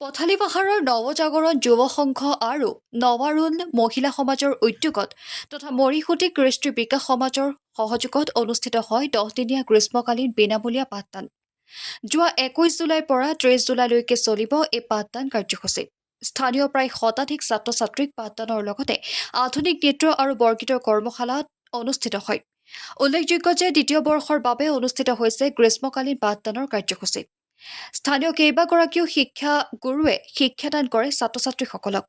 পথালি পাহাৰৰ নৱজাগৰণ যুৱ সংঘ আৰু নৱাৰুণ মহিলা সমাজৰ উদ্যোগত তথা মৰিসুঁতি কৃষ্টি বিকাশ সমাজৰ সহযোগত অনুষ্ঠিত হয় 10 দিনীয়া গ্ৰীষ্মকালীন বিনামূলীয়া পাঠদান। যোৱা 21 জুলাইৰ পৰা 30 জুলাইলৈকে চলিব এই পাঠদান কাৰ্যসূচী। স্থানীয় প্ৰায় শতাধিক ছাত্ৰ ছাত্ৰীক পাঠদানৰ লগতে আধুনিক নৃত্য আৰু বৰগীতৰ কৰ্মশালাত অনুষ্ঠিত হয়। উল্লেখযোগ্য যে দ্বিতীয় বৰ্ষৰ বাবে অনুষ্ঠিত হৈছে গ্ৰীষ্মকালীন পাঠদানৰ কাৰ্যসূচী। স্থানীয় কেইবাগৰাকীও শিক্ষা গুৰুৱে শিক্ষাদান কৰে ছাত্ৰ ছাত্ৰীসকলক।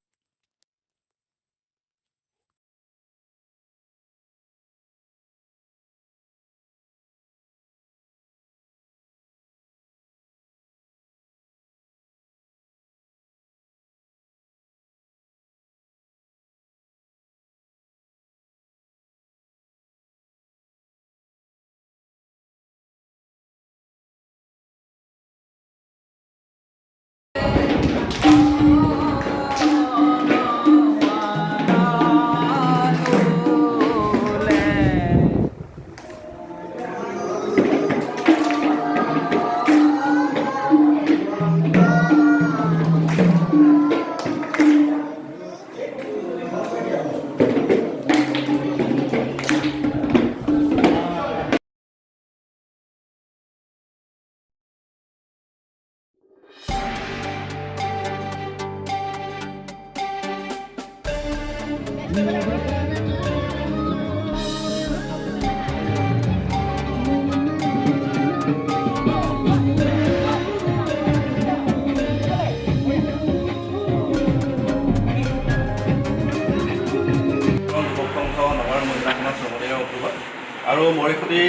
আৰু মৰিসুঁতি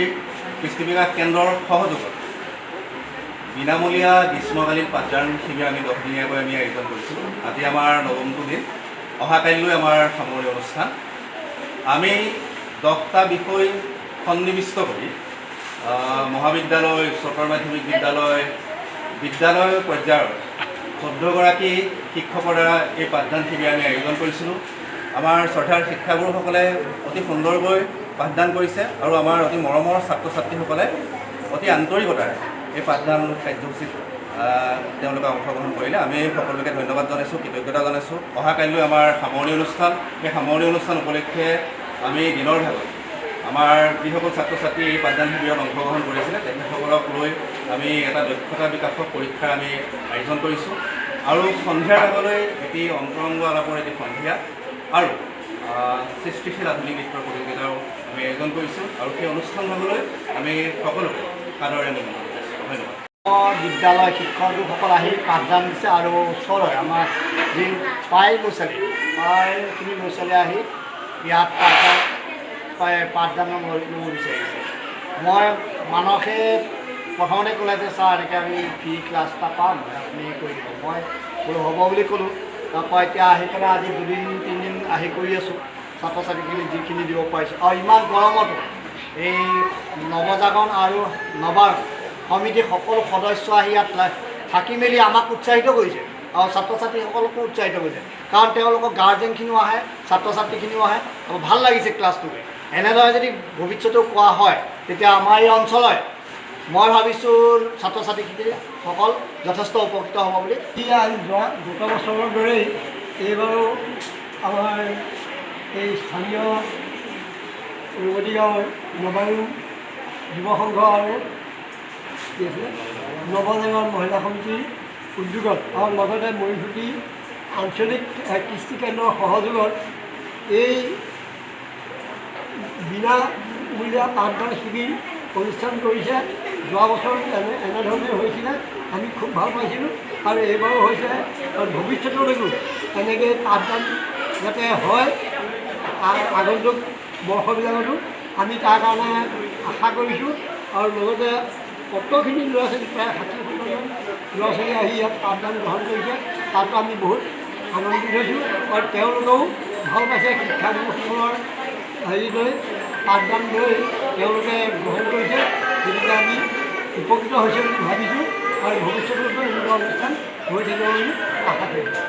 কৃষ্টি বিকাশ কেন্দ্ৰৰ সহযোগত বিনামূলীয়া গ্ৰীষ্মকালীন পাঠদান শিবিৰ আমি 10 দিনীয়াকৈ আমি আয়োজন কৰিছোঁ। আজি আমাৰ 9টো দিন, অহাকাইলৈ আমাৰ সামৰণি অনুষ্ঠান। আমি 10টা বিষয় সন্নিৱিষ্ট কৰি মহাবিদ্যালয়, উচ্চতৰ মাধ্যমিক বিদ্যালয় পৰ্যায়ৰ 14গৰাকী শিক্ষকৰ দ্বাৰা এই পাঠদান শিবিৰ আমি আয়োজন কৰিছিলোঁ। আমাৰ শ্ৰদ্ধাৰ শিক্ষাগুৰুসকলে অতি সুন্দৰকৈ পাঠদান কৰিছে আৰু আমাৰ অতি মৰমৰ ছাত্ৰ ছাত্ৰীসকলে অতি আন্তৰিকতাৰে এই পাঠদান কাৰ্যসূচীত তেওঁলোকে অংশগ্ৰহণ কৰিলে। আমি সকলোকে ধন্যবাদ জনাইছোঁ, কৃতজ্ঞতা জনাইছোঁ। অহাকাইলৈ আমাৰ সামৰণি অনুষ্ঠান, সেই সামৰণি অনুষ্ঠান উপলক্ষে আমি দিনৰ ভাগত আমাৰ যিসকল ছাত্ৰ ছাত্ৰী এই পাঠদান শিবিৰত অংশগ্ৰহণ কৰিছিলে তেখেতসকলক লৈ আমি এটা দক্ষতা বিকাশক পৰীক্ষাৰ আমি আয়োজন কৰিছোঁ। আৰু সন্ধিয়াৰ আগলৈ এটি অন্তৰংগ আলাপৰ এটি সন্ধিয়া আৰু সৃষ্টিশীল আধুনিক নৃত্যৰ প্ৰতিযোগিতাও আমি আয়োজন কৰিছোঁ। আৰু সেই অনুষ্ঠানভাগলৈ আমি সকলোকে সাদৰে নিমন্ত্ৰণ কৰিছোঁ। ধন্যবাদ। বিদ্যালয় শিক্ষকসকল আহি পাঠদান দিছে আৰু ওচৰৰে আমাৰ যি প্ৰায়খিনি ল'ৰা ছোৱালী আহি ইয়াত পাঠদান ল'ব বিচাৰিছে। মই মানসে প্ৰথমতে ক'লে যে ছাৰ এনেকৈ আমি ফ্ৰী ক্লাছ এটা পাম, আপুনি কৰি দিব। মই বোলো হ'ব বুলি ক'লোঁ। তাৰপৰা এতিয়া আহি পেলাই আজি 2-3 দিন আহি কৰি আছোঁ। ছাত্ৰ ছাত্ৰীখিনি যিখিনি দিব পাৰিছোঁ আৰু ইমান গৰমতো এই নৱজাগৰণ আৰু নবায়ন সমিতিৰ সকলো সদস্য আহি ইয়াত থাকি মেলি আমাক উৎসাহিত কৰিছে আৰু ছাত্ৰ ছাত্ৰীসকলকো উৎসাহিত কৰিছে। কাৰণ তেওঁলোকৰ গাৰ্জেনখিনিও আহে, ছাত্ৰ ছাত্ৰীখিনিও আহে আৰু ভাল লাগিছে ক্লাছটো কৰি। এনেদৰে যদি ভৱিষ্যতেও কোৱা হয় তেতিয়া আমাৰ এই অঞ্চলৰ মই ভাবিছোঁ ছাত্ৰ ছাত্ৰীসকল যথেষ্ট উপকৃত হ'ব বুলি। যোৱা গত বছৰৰ দৰেই এইবাৰো আমাৰ এই স্থানীয় ৰুৱতী গাঁৱৰ নৱাৰুণ যুৱ সংঘ আৰু নৱজাগৰণ মহিলা সমিতিৰ উদ্যোগত আৰু লগতে মৰিসুঁতি আঞ্চলিক কৃষ্টি কেন্দ্ৰৰ সহযোগত এই বিনামূলীয়া পাঠদান শিবিৰ অনুষ্ঠান কৰিছে। যোৱা বছৰ এনেধৰণে হৈছিলে, আমি খুব ভাল পাইছিলোঁ আৰু এইবাৰো হৈছে। আৰু ভৱিষ্যতলৈকো এনেকৈ পাঠদান যাতে হয় আগন্তুক বৰ্ষবিলাকতো আমি তাৰ কাৰণে আশা কৰিছোঁ। আৰু লগতে কতখিনি ল'ৰা ছোৱালী প্ৰায় 60-70জন ল'ৰা ছোৱালী আহি ইয়াত পাঠদান গ্ৰহণ কৰিছে, তাতো আমি বহুত আনন্দিত হৈছোঁ। আৰু তেওঁলোকেও ভাল পাইছে শিক্ষাগুৰুসকলৰ লৈ পাঠদান লৈ তেওঁলোকে গ্ৰহণ কৰিছে। গতিকে আমি উপকৃত হৈছে বুলি ভাবিছোঁ আৰু ভৱিষ্যততো এনেকুৱা অনুষ্ঠান হৈ থাকিব বুলি আশা কৰিছোঁ।